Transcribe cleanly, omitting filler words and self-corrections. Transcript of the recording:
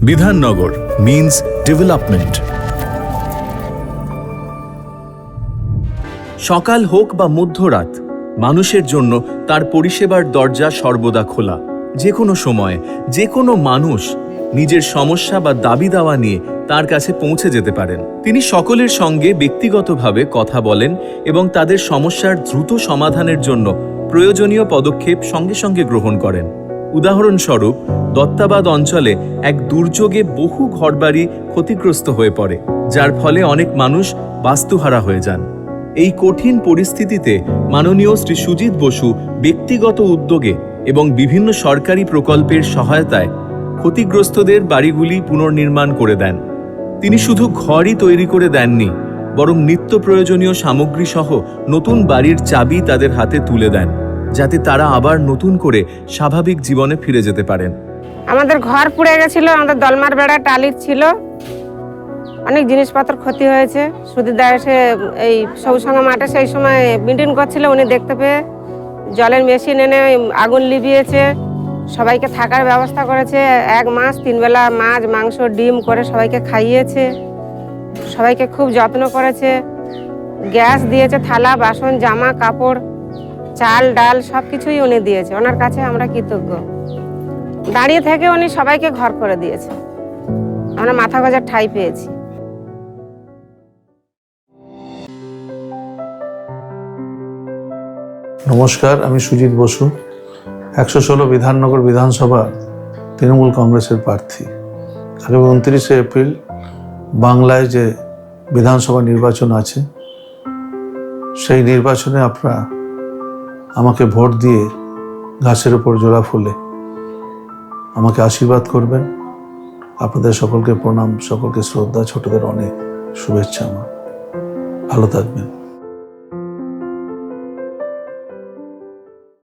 Bidhannagar means development. সকাল হোক বা মধ্যরাত, মানুষের জন্য তার পরিষেবার দরজা সর্বদা খোলা। যে কোনো সময় যে কোনো মানুষ নিজের সমস্যা বা দাবি দাওয়া নিয়ে তার কাছে পৌঁছে যেতে পারেন। তিনি সকলের সঙ্গে ব্যক্তিগতভাবে কথা বলেন এবং তাদের সমস্যার দ্রুত সমাধানের জন্য প্রয়োজনীয় পদক্ষেপ সঙ্গে সঙ্গে গ্রহণ করেন। উদাহরণস্বরূপ, দত্তাবাদ অঞ্চলে এক দুর্যোগে বহু ঘরবাড়ি ক্ষতিগ্রস্ত হয়ে পড়ে, যার ফলে অনেক মানুষ বাস্তুহারা হয়ে যান। এই কঠিন পরিস্থিতিতে মাননীয় শ্রী সুজিত বসু ব্যক্তিগত উদ্যোগে এবং বিভিন্ন সরকারি প্রকল্পের সহায়তায় ক্ষতিগ্রস্তদের বাড়িগুলি পুনর্নির্মাণ করে দেন। তিনি শুধু ঘরই তৈরি করে দেননি, বরং নিত্য প্রয়োজনীয় সামগ্রী সহ নতুন বাড়ির চাবি তাদের হাতে তুলে দেন, যাতে তারা আবার নতুন করে স্বাভাবিক জীবনে ফিরে যেতে পারেন। আমাদের ঘর পুড়ে গেছিল, আমাদের দলমার বেড়া টালির ছিল, অনেক জিনিসপত্র ক্ষতি হয়েছে। সুদীদা এসে এই সবুজসঙ্গ মাঠে সেই সময় মিটিং করছিল, উনি দেখতে পেয়ে জলের মেশিন এনে আগুন লিভিয়েছে, সবাইকে থাকার ব্যবস্থা করেছে। 1 মাস 3 বেলা মাছ মাংস ডিম করে সবাইকে খাইয়েছে, সবাইকে খুব যত্ন করেছে। গ্যাস দিয়েছে, থালা বাসন জামা কাপড় চাল ডাল সব কিছুই উনি দিয়েছে। ওনার কাছে আমরা কৃতজ্ঞ। দাঁড়িয়ে থেকে উনি সবাইকে ঘর করে দিয়েছে, আমরা মাথা গোঁজার ঠাঁই পেয়েছি। নমস্কার, আমি সুজিত বসু, 116 বিধাননগর বিধানসভা তৃণমূল কংগ্রেসের প্রার্থী। আগামী 29শে এপ্রিল বাংলায় যে বিধানসভা নির্বাচন আছে, সেই নির্বাচনে আপনারা আমাকে ভোট দিয়ে ঘাসের উপর জোড়া ফুলে আমাকে আশীর্বাদ করবেন। আপনাদের সকলকে প্রণাম, সকলকে শ্রদ্ধা, ছোটদের অনেক শুভেচ্ছা। আমার ভালো থাকবেন।